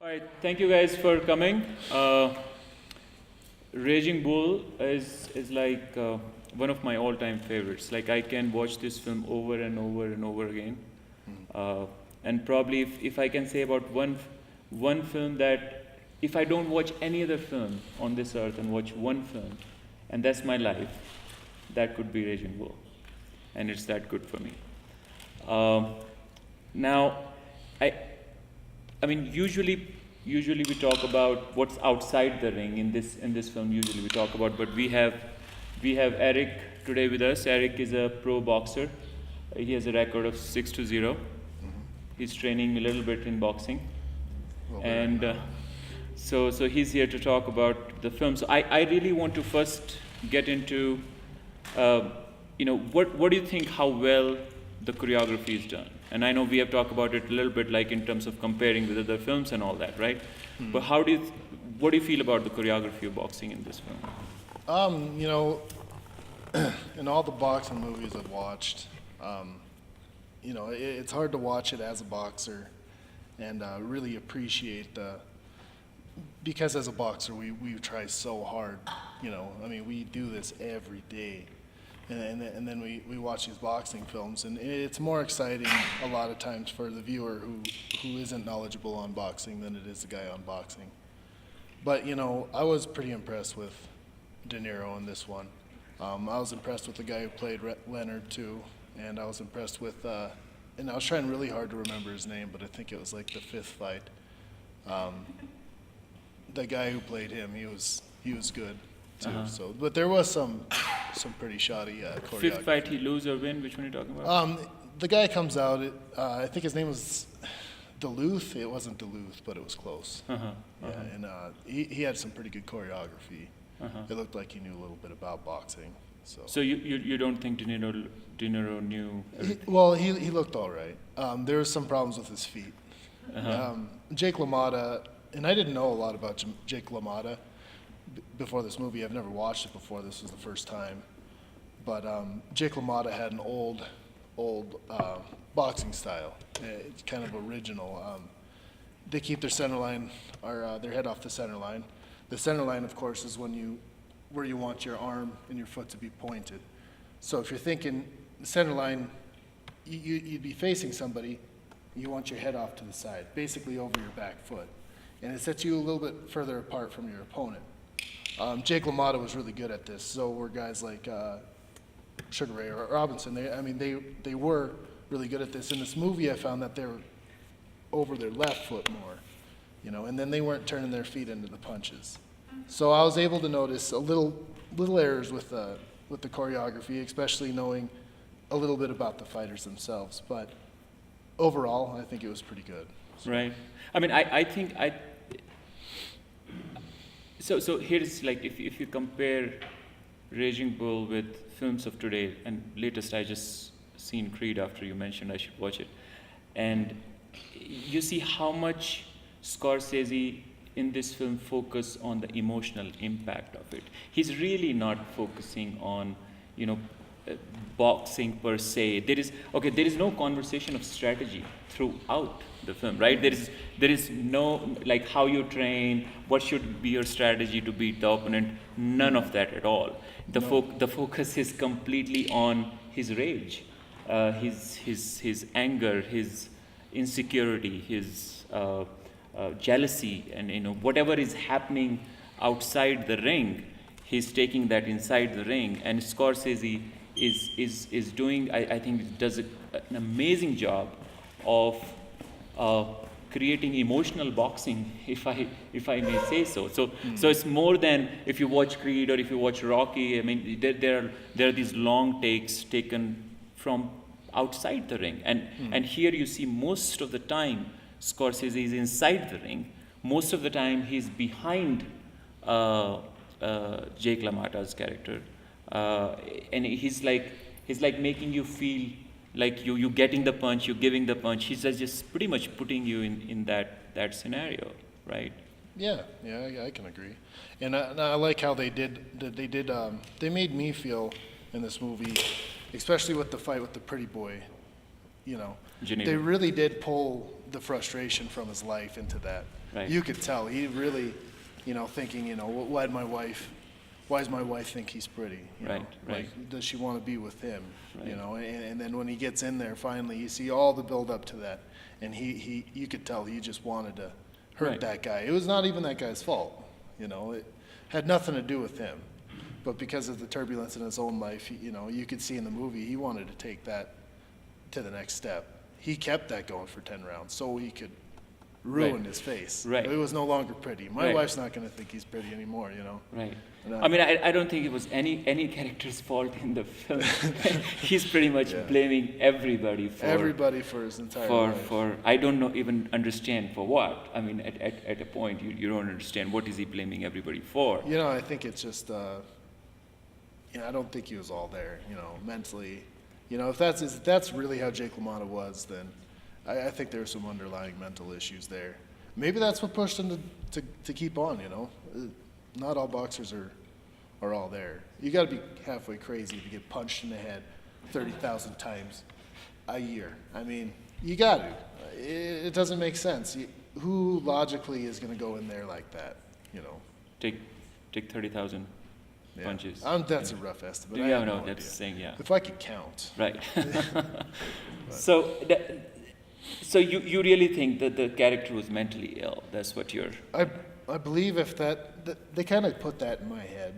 All right, thank you guys for coming. Raging Bull is like one of my all-time favorites. Like I can watch this film over and over and over again. Uh, and probably if I can say about one film that if I don't watch any other film on this earth and watch one film, and that's my life, that could be Raging Bull, and it's that good for me. Um, now, I I mean, usually we talk about what's outside the ring in this film. Usually we talk about, but we have Eric today with us. Eric is a pro boxer. He has a record of 6-0. He's training a little bit in boxing, and so he's here to talk about the film. So I really want to first get into, what do you think how well the choreography is done? And I know we have talked about it a little bit, like in terms of comparing with other films and all that, right? But what do you feel about the choreography of boxing in this film? In all the boxing movies I've watched, it's hard to watch it as a boxer and really appreciate because as a boxer we try so hard. We do this every day. And then we watch these boxing films, and it's more exciting a lot of times for the viewer who isn't knowledgeable on boxing than it is the guy on boxing. But, I was pretty impressed with De Niro in this one. I was impressed with the guy who played Leonard, too, and I was impressed with, and I was trying really hard to remember his name, but I think it was like the fifth fight. The guy who played him, he was good, too. So, but there was some pretty shoddy choreography. Fifth fight, he lose or win? Which one are you talking about? The guy comes out. I think his name was Duluth. It wasn't Duluth, but it was close. Yeah, and he had some pretty good choreography. It looked like he knew a little bit about boxing. So you don't think De Niro knew everything? He looked all right. There were some problems with his feet. Jake LaMotta, and I didn't know a lot about Jake LaMotta before this movie. I've never watched it before. This was the first time. But Jake LaMotta had an old boxing style. It's kind of original. They keep their center line, or their head off the center line. The center line, of course, is where you want your arm and your foot to be pointed. So if you're thinking the center line, you'd be facing somebody, you want your head off to the side, basically over your back foot. And it sets you a little bit further apart from your opponent. Jake LaMotta was really good at this. So were guys like Sugar Ray or Robinson. They were really good at this. In this movie, I found that they were over their left foot more, and then they weren't turning their feet into the punches. So I was able to notice a little errors with the choreography, especially knowing a little bit about the fighters themselves. But overall, I think it was pretty good. Right. I think So here's like if you compare Raging Bull with films of today, and latest I just seen Creed after you mentioned I should watch it, and you see how much Scorsese in this film focus on the emotional impact of it. He's really not focusing on boxing per se. There is no conversation of strategy throughout the film, right? There is no like how you train, what should be your strategy to beat the opponent. None of that at all. The focus is completely on his rage, his anger, his insecurity, his jealousy, and whatever is happening outside the ring, he's taking that inside the ring. And Scorsese is doing, I think, does an amazing job of creating emotional boxing, if I may say so. So it's more than if you watch Creed or if you watch Rocky. There are these long takes taken from outside the ring, and here you see most of the time Scorsese is inside the ring. Most of the time he's behind Jake LaMotta's character, and he's like making you feel like you getting the punch, you giving the punch. He's just pretty much putting you in that scenario, right? Yeah, I can agree. And I like how they made me feel in this movie, especially with the fight with the pretty boy. Geneva. they really did pull the frustration from his life into that. Right. You could tell he really, thinking, why does my wife think he's pretty? Right, right. Like, does she want to be with him? Right. And then when he gets in there, finally, you see all the build up to that, and you could tell he just wanted to hurt Right. that guy. It was not even that guy's fault, it had nothing to do with him, but because of the turbulence in his own life, you could see in the movie he wanted to take that to the next step. He kept that going for 10 rounds so he could ruin Right. his face. Right. It was no longer pretty. My Right. wife's not going to think he's pretty anymore, Right. And, I mean, I don't think it was any character's fault in the film. He's pretty much Yeah. blaming everybody everybody for his entire life. for I don't know even understand for what. I mean, at a point you don't understand what is he blaming everybody for. I think it's just, I don't think he was all there, mentally. If that's really how Jake LaMotta was, then I think there were some underlying mental issues there. Maybe that's what pushed him to keep on, Not all boxers are all there. You got to be halfway crazy to get punched in the head 30,000 times a year. I mean, you got to. It doesn't make sense. Who logically is going to go in there like that, Take 30,000 Yeah. punches. That's a rough estimate. I Yeah, have no, no that's idea. saying, yeah. If I could count. Right. So you really think that the character was mentally ill? That's what you're. I believe if that they kind of put that in my head,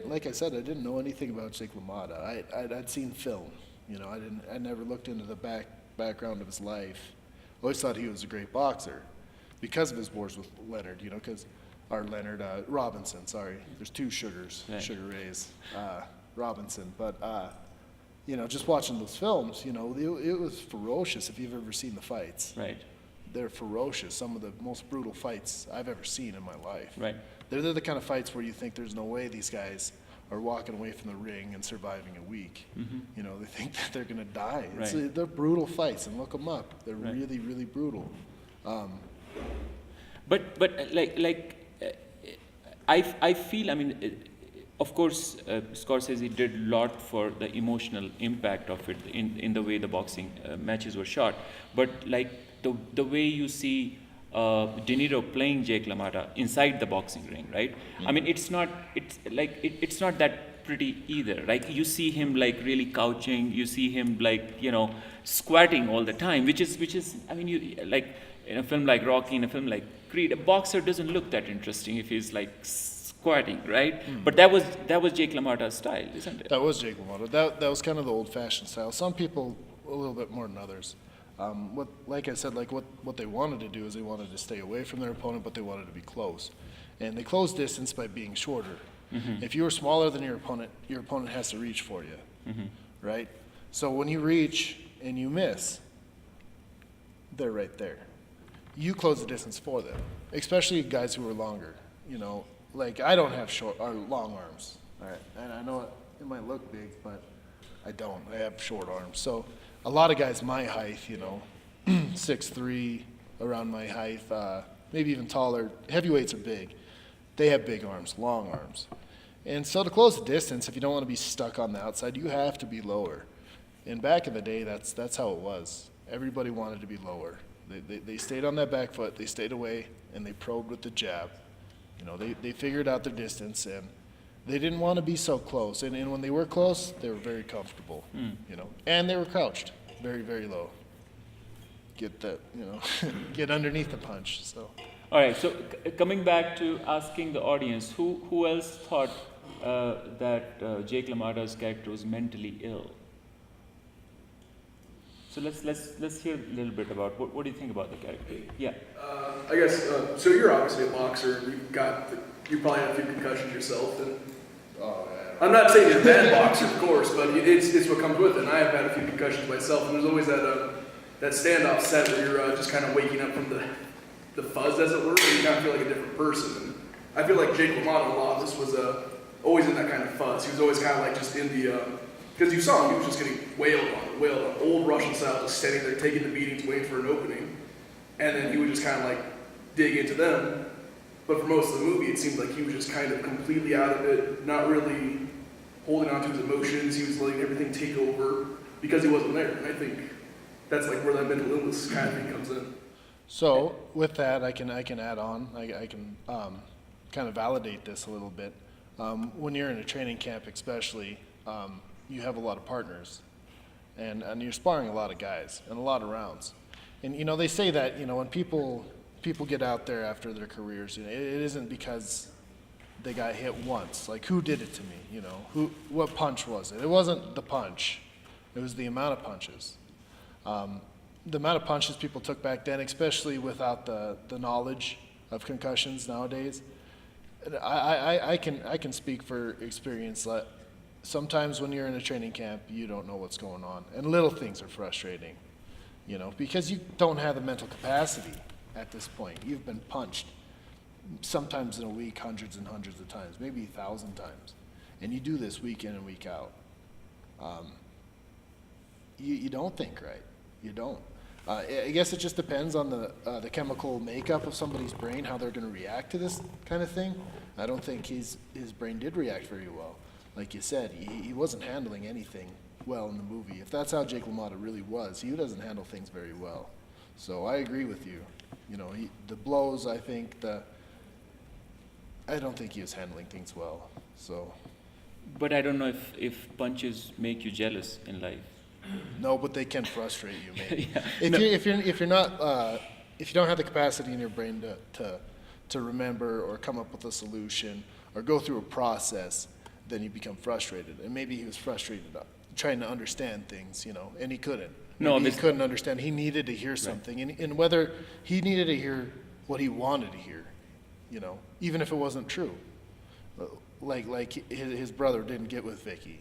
like I said, I didn't know anything about Jake LaMotta. I'd seen film, I never looked into the background of his life. Always thought he was a great boxer because of his wars with Leonard, Robinson, sorry. There's two Sugars, Right. Sugar Rays, Robinson, but just watching those films, it was ferocious if you've ever seen the fights. Right. They're ferocious. Some of the most brutal fights I've ever seen in my life. Right. They're the kind of fights where you think there's no way these guys are walking away from the ring and surviving a week. Mm-hmm. They think that they're going to die. Right. They're brutal fights, and look them up. They're Right. really, really brutal. But I feel, I mean, of course, Scorsese did a lot for the emotional impact of it in the way the boxing matches were shot. But like the way you see De Niro playing Jake LaMotta inside the boxing ring, right? I mean, it's not that pretty either. Like you see him like really couching, you see him like squatting all the time, which is I mean, you like in a film like Rocky, in a film like Creed, a boxer doesn't look that interesting if he's like squatting, right? But that was Jake LaMotta's style, isn't it? That was Jake LaMotta. That was kind of the old-fashioned style. Some people a little bit more than others. Like I said, what they wanted to do is they wanted to stay away from their opponent, but they wanted to be close. And they close distance by being shorter. Mm-hmm. If you are smaller than your opponent has to reach for you, right? So when you reach and you miss, they're right there. You close the distance for them, especially guys who are longer. Like I don't have short or long arms, all right? And I know it might look big, but I don't. I have short arms. So a lot of guys my height, 6'3", around my height, maybe even taller. Heavyweights are big. They have big arms, long arms. And so to close the distance, if you don't want to be stuck on the outside, you have to be lower. And back in the day, that's how it was. Everybody wanted to be lower. They stayed on that back foot, they stayed away, and they probed with the jab. They figured out their distance, and they didn't want to be so close. And when they were close, they were very comfortable, and they were crouched very, very low. Get that, get underneath the punch, so. All right. So coming back to asking the audience, who else thought that Jake LaMotta's character was mentally ill? So let's hear a little bit about what do you think about the character? Yeah. I guess so. You're obviously a boxer. You probably had a few concussions yourself, and I'm not saying you're a bad boxer, of course, but it's what comes with it. And I have had a few concussions myself, and there's always that standoff set where you're just kind of waking up from the fuzz, as it were, and you kind of feel like a different person. And I feel like Jake LaMotta, a lot of this was always in that kind of fuzz. He was always kind of like just in the because you saw him, he was just getting wailed on, old Russian style, just standing there taking the beatings, waiting for an opening, and then he would just kind of like dig into them. But for most of the movie, it seemed like he was just kind of completely out of it, not really holding on to his emotions. He was letting everything take over because he wasn't there. And I think that's like where that mental illness kind of thing comes in. So with that, I can add on. I can kind of validate this a little bit. When you're in a training camp, especially, you have a lot of partners, and you're sparring a lot of guys and a lot of rounds. And you know they say that when people get out there after their careers, it isn't because they got hit once. Like, who did it to me? What punch was it? It wasn't the punch. It was the amount of punches. The amount of punches people took back then, especially without the knowledge of concussions nowadays. I can speak for experience that sometimes when you're in a training camp, you don't know what's going on. And little things are frustrating, because you don't have the mental capacity at this point. You've been punched sometimes in a week, hundreds and hundreds of times, maybe 1,000 times. And you do this week in and week out. You don't think right. You don't. I guess it just depends on the chemical makeup of somebody's brain, how they're going to react to this kind of thing. I don't think his brain did react very well. Like you said, he wasn't handling anything well in the movie. If that's how Jake LaMotta really was, he doesn't handle things very well. So I agree with you. The blows, I don't think he was handling things well. So. But I don't know if punches make you jealous in life. No, but they can frustrate you, maybe. Yeah. If you don't have the capacity in your brain to remember or come up with a solution or go through a process, then you become frustrated. And maybe he was frustrated trying to understand things, and he couldn't. Maybe he couldn't understand. He needed to hear something, and whether he needed to hear what he wanted to hear, even if it wasn't true. Like his brother didn't get with Vicky,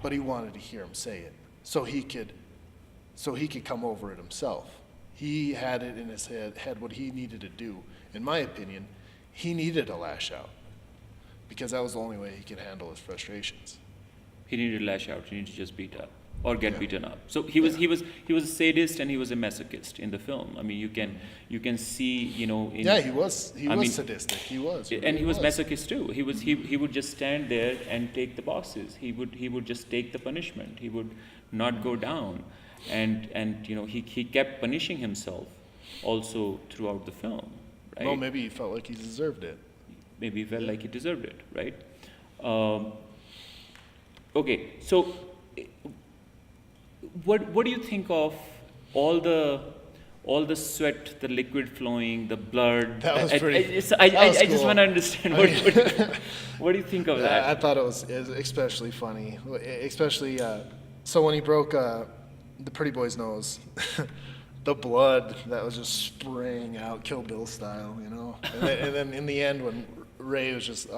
but he wanted to hear him say it. So he could come over it himself. He had it in his head what he needed to do. In my opinion, he needed to lash out because that was the only way he could handle his frustrations. He needed to lash out. He needed to just beat up or get beaten up. So he was a sadist and he was a masochist in the film. I mean, you can see he was sadistic. He was, and he was masochist too. He would just stand there and take the bosses. He would just take the punishment. He would not go down, and he kept punishing himself also throughout the film. Right? Well, maybe he felt like he deserved it. Maybe he felt like he deserved it, right? Okay, so what do you think of all the sweat, the liquid flowing, the blood? That was pretty. I just want to understand what do you think of that? I thought it was especially funny, especially so when he broke the pretty boy's nose. The blood that was just spraying out, Kill Bill style, and then in the end when Ray was just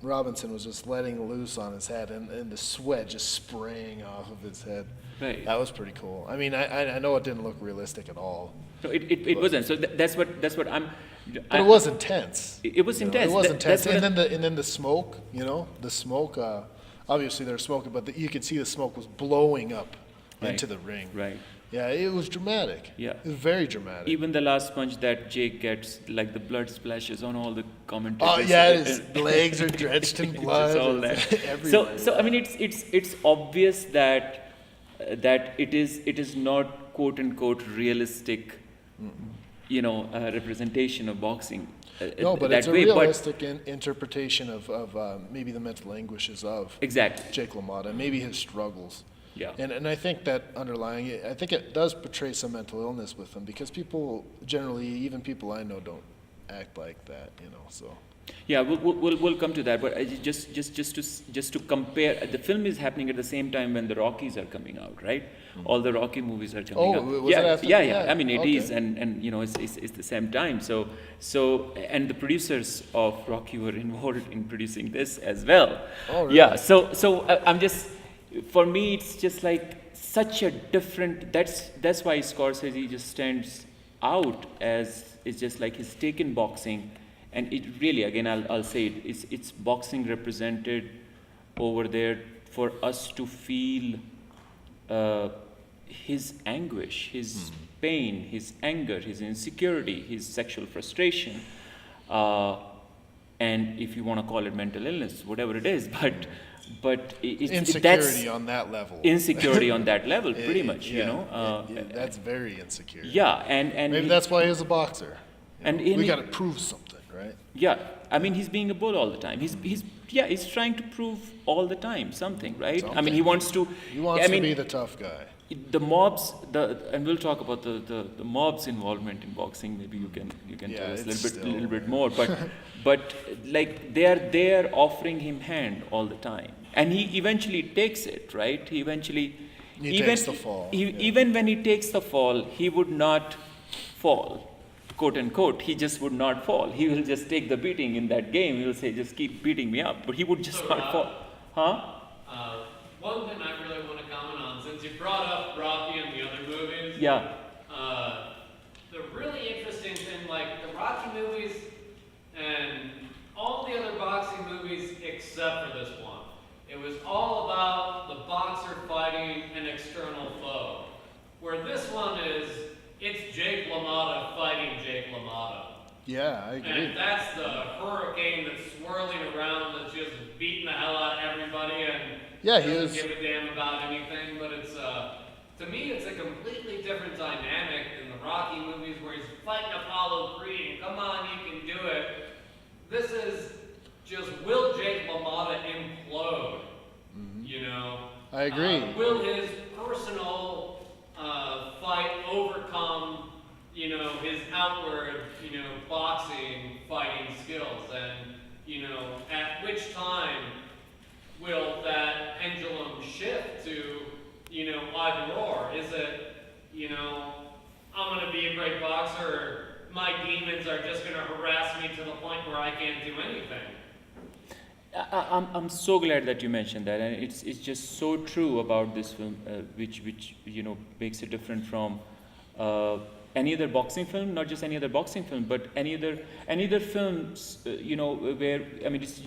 Robinson was just letting loose on his head, and the sweat just spraying off of his head. Right. That was pretty cool. I mean, I know it didn't look realistic at all. No, it wasn't. So that's what I'm. But it was intense. It was intense. It was intense. And then the smoke, the smoke. Obviously they were smoking, but you could see the smoke was blowing up into the ring. Right. Yeah, it was dramatic. Yeah. It was very dramatic. Even the last punch that Jake gets, like the blood splashes on all the commentators. Oh yeah, his legs are drenched in blood. It's all that. So I mean, it's obvious that it is not quote unquote realistic, representation of boxing. No, but it's a way, realistic interpretation of maybe the mental anguishes of exactly Jake LaMotta, maybe his struggles. Yeah. And I think that underlying it, I think it does portray some mental illness with him because people generally, even people I know, don't act like that, so. Yeah, we'll come to that, but just to compare, the film is happening at the same time when the Rockies are coming out, right? All the Rocky movies are coming out. Was it after? Yeah. I mean, it okay. is, and it's the same time. So and the producers of Rocky were involved in producing this as well. Oh, really? Yeah. So I'm just, for me, it's just like such a different. That's why Scorsese just stands out as it's just like he's taken boxing. And it really, again, I'll say it, it's boxing represented over there for us to feel his anguish, his pain, his anger, his insecurity, his sexual frustration. and if you want to call it mental illness, whatever it is, but Insecurity that's on that level. insecurity on that level, pretty much, That's very insecure. Yeah, and Maybe that's why he's a boxer. and We in- got to prove something, right? Yeah, I mean, he's being a bull all the time. He's trying to prove all the time something, right? I mean, he wants to. He wants I to mean, be the tough guy. the mobs, and we'll talk about the mobs' involvement in boxing. Maybe you can Yeah, tell us it's a little bit more. But like they are there offering him hand all the time, and he eventually takes it, right? He eventually. He takes the fall, yeah. Even when he takes the fall, he would not fall, quote unquote. He just would not fall. He will just take the beating in that game. He will say, just keep beating me up. But he would just not fall. Huh? One thing I really want to comment on, since you brought up Rocky and the other movies, Yeah. the really interesting thing, like the Rocky movies and all the other boxing movies except for this one, it was all about the boxer fighting an external foe. Where this one is, it's Jake LaMotta fighting Jake LaMotta. Yeah, I agree. And that's the hurricane that's swirling around that's just beating the hell out of everybody and Yeah, he doesn't is. give a damn about anything. But it's to me, it's a completely different dynamic than the Rocky movies where he's fighting Apollo Creed. And come on, you can do it. This is just, will Jake LaMotta implode? You know? I agree. Will his personal fight overcome, his outward, boxing fighting skills? And, at which time will that pendulum shift to, either or? Is it, I'm going to be a great boxer, or my demons are just going to harass me to the point where I can't do anything? I'm so glad that you mentioned that, and it's just so true about this film, which makes it different from any other boxing film, not just any other boxing film, but any other films, where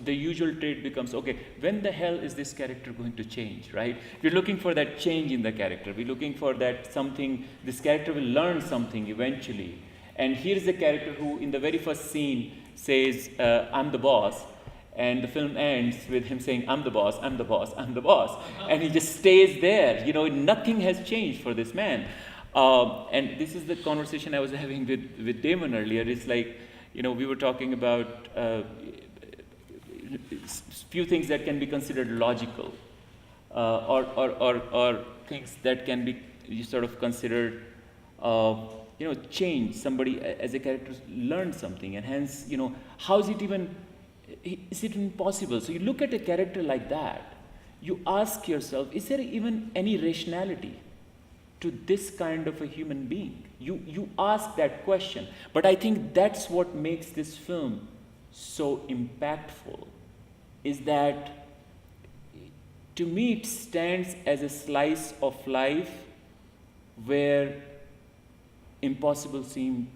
the usual trait becomes, okay, when the hell is this character going to change, right? We're looking for that change in the character. We're looking for that something. This character will learn something eventually, and here's the character who, in the very first scene, says, "I'm the boss." And the film ends with him saying, "I'm the boss, I'm the boss, I'm the boss." And he just stays there. Nothing has changed for this man. And this is the conversation I was having with Damon earlier. It's like, we were talking about few things that can be considered logical, or things that can be sort of considered, change. Somebody as a character learned something, and hence, how is it even possible? So you look at a character like that, you ask yourself, is there even any rationality to this kind of a human being? You ask that question. But I think that's what makes this film so impactful, is that to me it stands as a slice of life where impossible seem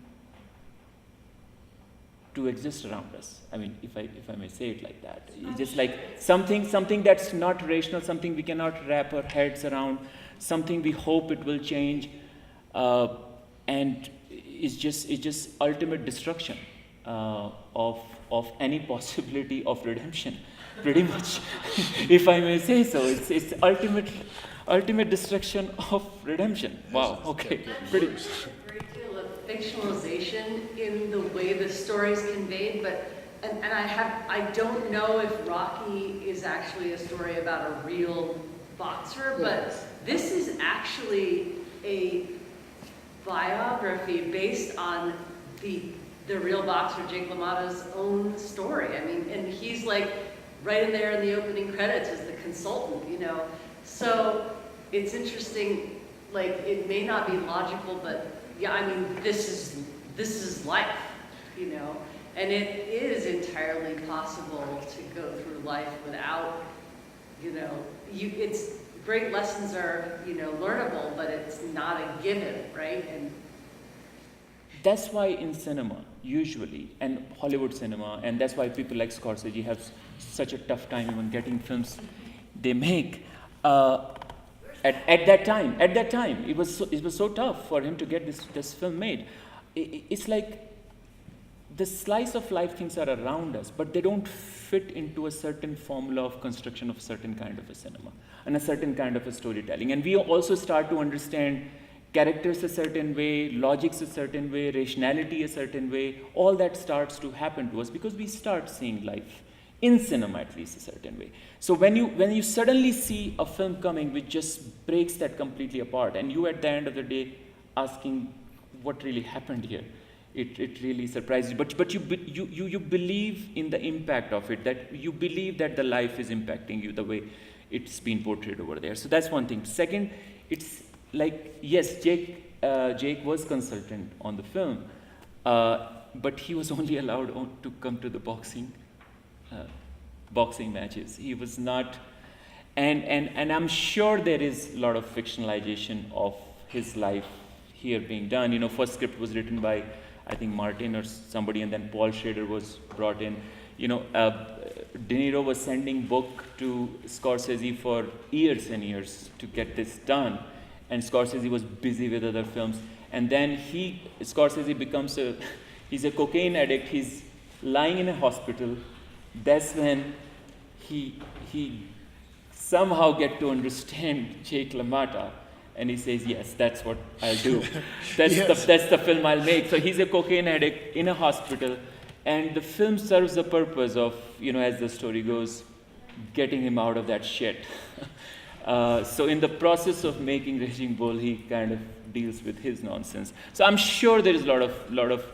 to exist around us. I mean, if I may say it like that. It's just like something that's not rational, something we cannot wrap our heads around, something we hope it will change, and it's just ultimate destruction of any possibility of redemption, pretty much, if I may say so. It's ultimate destruction of redemption. Wow. Okay. Pretty. Great deal of fictionalization in the way the story is conveyed, but I don't know if Rocky is actually a story about a real boxer, but this is actually a biography based on the real boxer Jake LaMotta's own story. I mean, and he's like right in there in the opening credits as the consultant, So it's interesting. Like, it may not be logical, but yeah, I mean, this is life, and it is entirely possible to go through life without, it's great lessons are, learnable, but it's not a given, right? And that's why in cinema, usually, and Hollywood cinema, and that's why people like Scorsese have such a tough time even getting films they make. At that time, it was so tough for him to get this film made. It's like the slice of life things are around us, but they don't fit into a certain formula of construction of a certain kind of a cinema and a certain kind of a storytelling. And we also start to understand characters a certain way, logics a certain way, rationality a certain way. All that starts to happen to us because we start seeing life in cinema at least a certain way. So when you suddenly see a film coming which just breaks that completely apart, and you at the end of the day asking what really happened here, it really surprises you. But you believe in the impact of it, that you believe that the life is impacting you the way it's been portrayed over there. So that's one thing. Second, it's like, yes, Jake was consultant on the film, but he was only allowed to come to the boxing matches. He was not, and I'm sure there is a lot of fictionalization of his life here being done. You know, first script was written by, I think, Martin or somebody, and then Paul Schrader was brought in. You know, De Niro was sending book to Scorsese for years and years to get this done, and Scorsese was busy with other films. And then Scorsese becomes he's a cocaine addict. He's lying in a hospital. That's when he somehow get to understand Jake LaMotta, and he says, yes, that's what I'll do. That's the film I'll make. So he's a cocaine addict in a hospital, and the film serves the purpose of, you know, as the story goes, getting him out of that shit. So in the process of making Raging Bull, he kind of deals with his nonsense. So I'm sure there is a lot of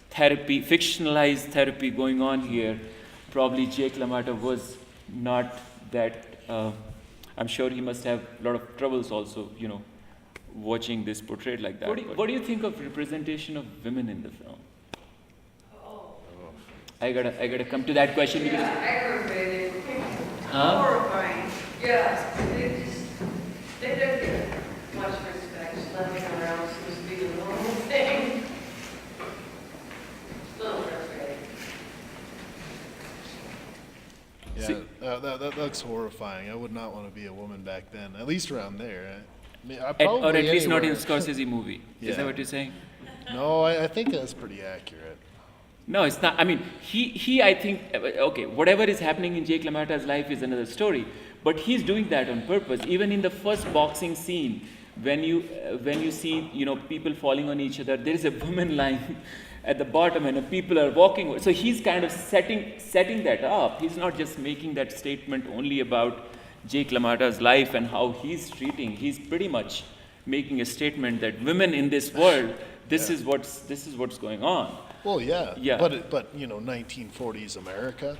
therapy, fictionalized therapy going on here. Probably Jake LaMotta was not that. I'm sure he must have a lot of troubles also, you know, watching this portrayed like that. What do you think of representation of women in the film? Oh. I gotta come to that question because. Aggravated. Huh? Horrifying. Yeah, they don't get much respect. Living around seems to be the normal thing. A little frustrating. Yeah, See- that looks horrifying. I would not want to be a woman back then, at least around there. I mean, Or at probably least not in anywhere. Scorsese movie. Is that Yeah. what you're saying? No, I think that's pretty accurate. No, it's not. I mean, he I think, okay, whatever is happening in Jake LaMotta's life is another story, but he's doing that on purpose. Even in the first boxing scene, when you see, you know, people falling on each other, there is a woman lying at the bottom and people are walking. So he's kind of setting that up. He's not just making that statement only about Jake LaMotta's life and how he's treating. He's pretty much making a statement that women in this world, this is what's going on. Well, yeah. Yeah. But you know, 1940s America,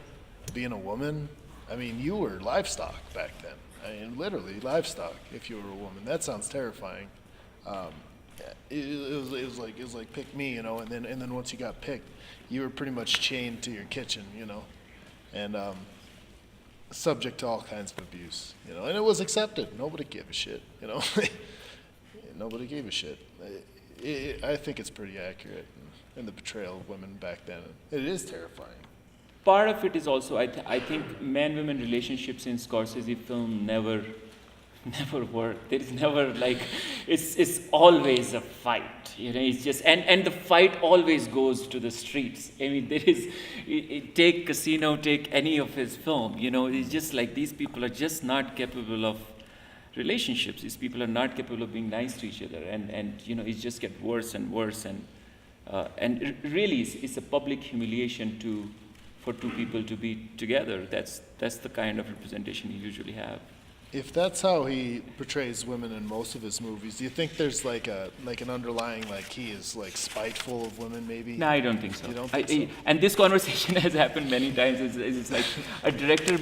being a woman, I mean, you were livestock back then. I mean, literally livestock. If you were a woman, that sounds terrifying. It was like pick me, you know, and then once you got picked, you were pretty much chained to your kitchen, you know, and subject to all kinds of abuse, you know, and it was accepted. Nobody gave a shit, you know. Nobody gave a shit. I think it's pretty accurate in the portrayal of women back then. It is terrifying. Part of it is also, I think man-women relationships in Scorsese film never work. There is never like, it's always a fight, you know. It's just and the fight always goes to the streets. I mean, there is take Casino, take any of his film, you know. It's just like these people are just not capable of relationships. These people are not capable of being nice to each other, and you know, it just gets worse and worse, and really it's a public humiliation for two people to be together. That's the kind of representation you usually have. If that's how he portrays women in most of his movies, do you think there's like an underlying, like, he is like spiteful of women maybe? No, I don't think so. You don't think so? And this conversation has happened many times. It's like a director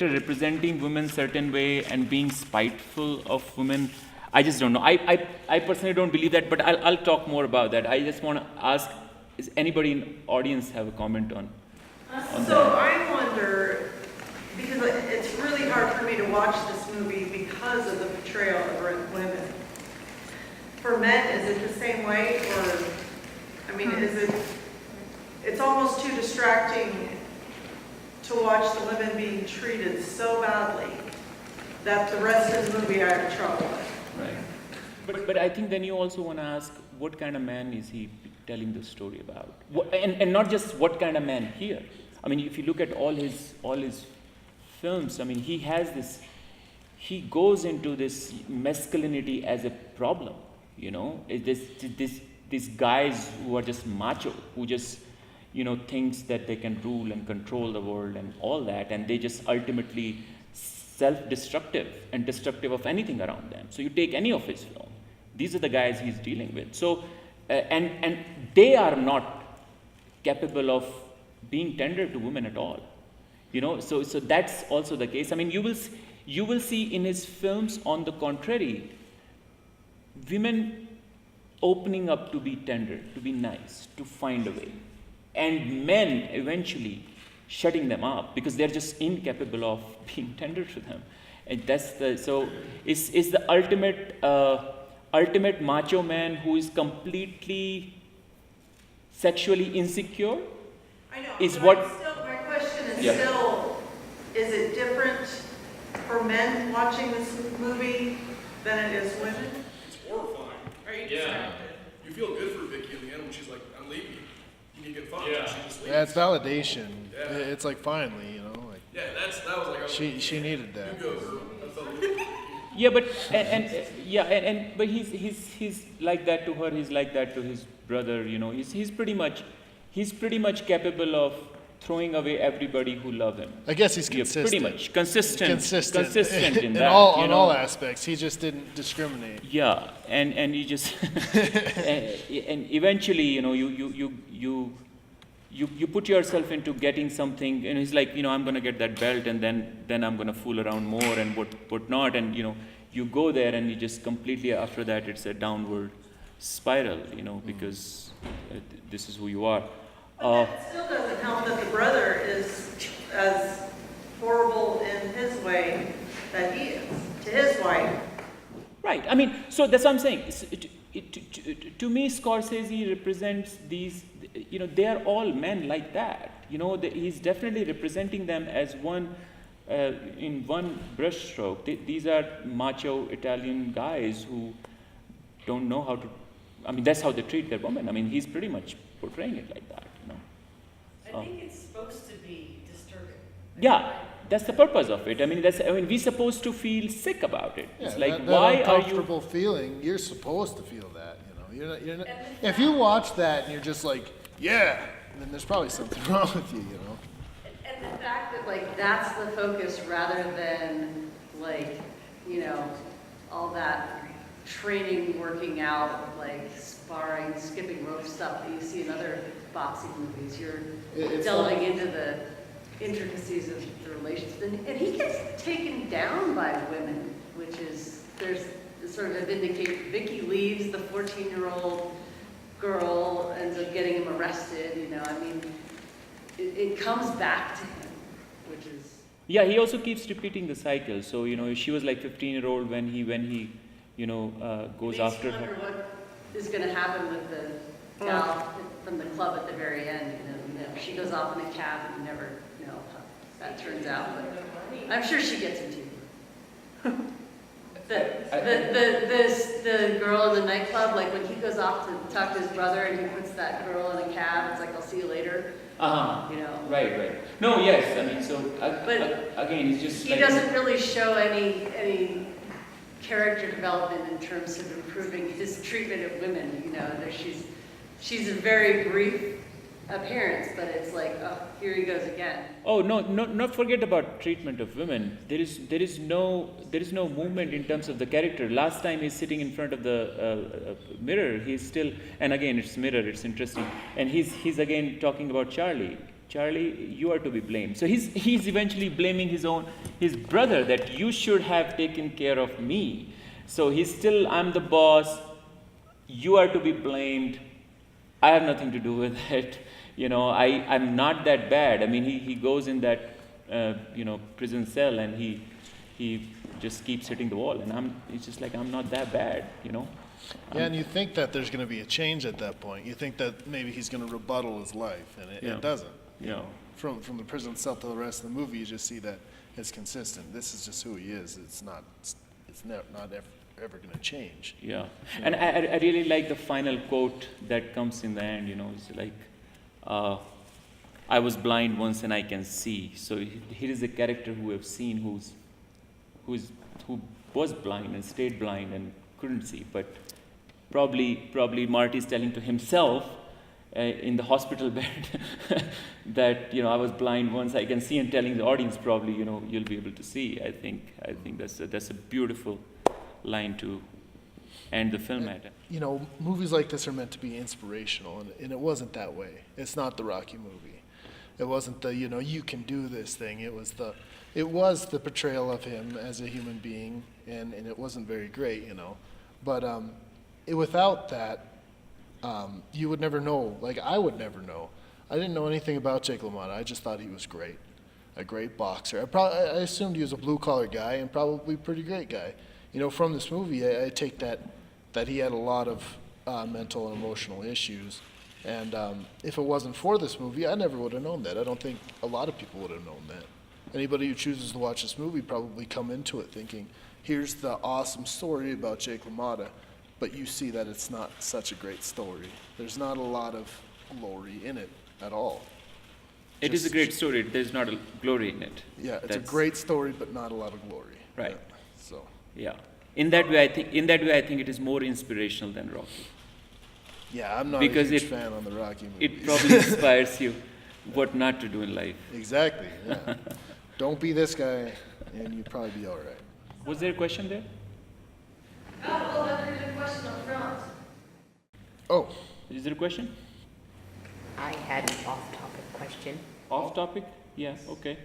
representing women certain way and being spiteful of women. I just don't know. I personally don't believe that, but I'll talk more about that. I just want to ask, is anybody in the audience have a comment on So that? I wonder, because it's really hard for me to watch this movie because of the portrayal of women. For men, is it the same way, or, I mean, it's almost too distracting to watch the women being treated so badly that the rest of the movie I have trouble with. Right. But I think then you also want to ask, what kind of man is he telling the story about? And not just what kind of man here. I mean, if you look at all his films, I mean, he goes into this masculinity as a problem, you know. These guys who are just macho, who just, you know, thinks that they can rule and control the world and all that, and they just ultimately self-destructive and destructive of anything around them. So you take any of his film, these are the guys he's dealing with. So, and they are not capable of being tender to women at all, you know. So that's also the case. I mean, you will see in his films, on the contrary, women opening up to be tender, to be nice, to find a way, and men eventually shutting them up because they're just incapable of being tender to them. And that's is the ultimate macho man who is completely sexually insecure. I know, Is but what- my question is Yeah. still, is it different for men watching this movie than it is women? It's horrifying. Yeah. You feel good for Vicky in the end when she's like, I'm leaving you. You need to get fucked. Yeah. And she just leaves. Yeah, it's validation. Yeah. It's like finally, you know, like Yeah, that was like, she needed that. you go, girl. I felt good. Yeah, but but he's like that to her. He's like that to his brother. You know, he's pretty much capable of throwing away everybody who love him. I guess he's Yeah, consistent. pretty much consistent in in that. all you on know? all aspects. He just didn't discriminate. Yeah, and you just and eventually, you know, you put yourself into getting something, and he's like, you know, I'm gonna get that belt, and then I'm gonna fool around more and what not, and you know, you go there and you just completely after that it's a downward spiral, you know, because this is who you are. But that still doesn't help that the brother is as horrible in his way that he is to his wife. Right. I mean, so that's what I'm saying. To me, Scorsese represents these, you know, they are all men like that. You know, he's definitely representing them as one, in one brushstroke. These are macho Italian guys who don't know how to, I mean, that's how they treat their women. I mean, he's pretty much portraying it like that, you know. I think it's supposed to be disturbing. Yeah, that's the purpose of it. I mean, we're supposed to feel sick about it. Yeah, It's like, that why are you? uncomfortable feeling? You're supposed to feel that. You know, you're not. If you watch that and you're just like, yeah, then there's probably something wrong with you. You know. And the fact that like that's the focus rather than like, you know, all that training, working out, like sparring, skipping rope stuff that you see in other boxing movies. You're It's delving into the intricacies of the relationship. And he gets taken down by women, which is, there's sort of a Vicky leaves, the 14-year-old girl ends up getting him arrested, you know, I mean, it comes back to him, which is... Yeah, he also keeps repeating the cycle. So, you know, she was like 15-year-old when he, you know, goes makes after you wonder her. what is going to happen with the gal from the club at the very end, you know, she goes off in a cab and you never know how that turns out, but I'm sure she gets him too. The girl in the nightclub, like when he goes off to talk to his brother and he puts that girl in a cab, it's like, I'll see you later, you know. Right. No, yes, I mean, so, But again, it's just He like... doesn't really show any character development in terms of improving his treatment of women, you know. She's a very brief appearance, but it's like, oh, here he goes again. Oh, no, not forget about treatment of women. There is no movement in terms of the character. Last time he's sitting in front of the mirror, he's still, and again, it's mirror, it's interesting. And he's again talking about Charlie. Charlie, you are to be blamed. So he's eventually blaming his brother that you should have taken care of me. So he's still, I'm the boss, you are to be blamed, I have nothing to do with it. You know, I'm not that bad. I mean, he goes in that, you know, prison cell and he just keeps hitting the wall. And it's just like, I'm not that bad, you know. Yeah, and you think that there's going to be a change at that point. You think that maybe he's going to rebuttal his life, and it doesn't. Yeah. From the prison cell to the rest of the movie, you just see that it's consistent. This is just who he is. It's not ever going to change. Yeah, and I really like the final quote that comes in the end. You know, it's like, "I was blind once and I can see." So here is a character who I've seen who was blind and stayed blind and couldn't see, but probably Marty's telling to himself in the hospital bed that, you know, I was blind once, I can see, and telling the audience probably, you know, you'll be able to see. I think that's a beautiful line to end the film at. You know, movies like this are meant to be inspirational, and it wasn't that way. It's not the Rocky movie. It wasn't the, you know, you can do this thing. It was the portrayal of him as a human being, and it wasn't very great, you know. But without that, you would never know. Like, I would never know. I didn't know anything about Jake LaMotta. I just thought he was great, a great boxer. I assumed he was a blue-collar guy and probably a pretty great guy. You know, from this movie, I take that he had a lot of mental and emotional issues. And if it wasn't for this movie, I never would have known that. I don't think a lot of people would have known that. Anybody who chooses to watch this movie probably come into it thinking, here's the awesome story about Jake LaMotta, but you see that it's not such a great story. There's not a lot of glory in it at all. It is a great story. There's not a glory in it. Yeah, it's a great story, but not a lot of glory. Right. Yeah, so. Yeah. In that way, I think it is more inspirational than Rocky. Yeah, I'm not Because a huge it- fan on the Rocky movies. It probably inspires you what not to do in life. Exactly, yeah. Don't be this guy, and you'll probably be all right. Was there a question there? Oh, there's a question up front. Oh, Is there a question? I had an off-topic question. Off topic? Yeah, okay.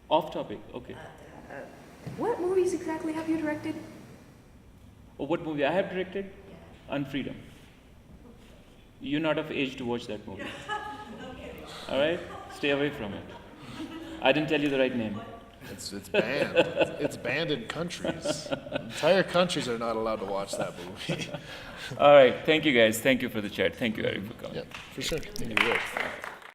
Off topic, okay. What movies exactly have you directed? Oh, what movie I have directed? Unfreedom. You're not of age to watch that movie. All right? Stay away from it. I didn't tell you the right name. it's banned. It's banned in countries. Entire countries are not allowed to watch that movie. All right. Thank you, guys. Thank you for the chat. Thank you, Eric, for coming. Yeah, for sure. Thank you, Rick.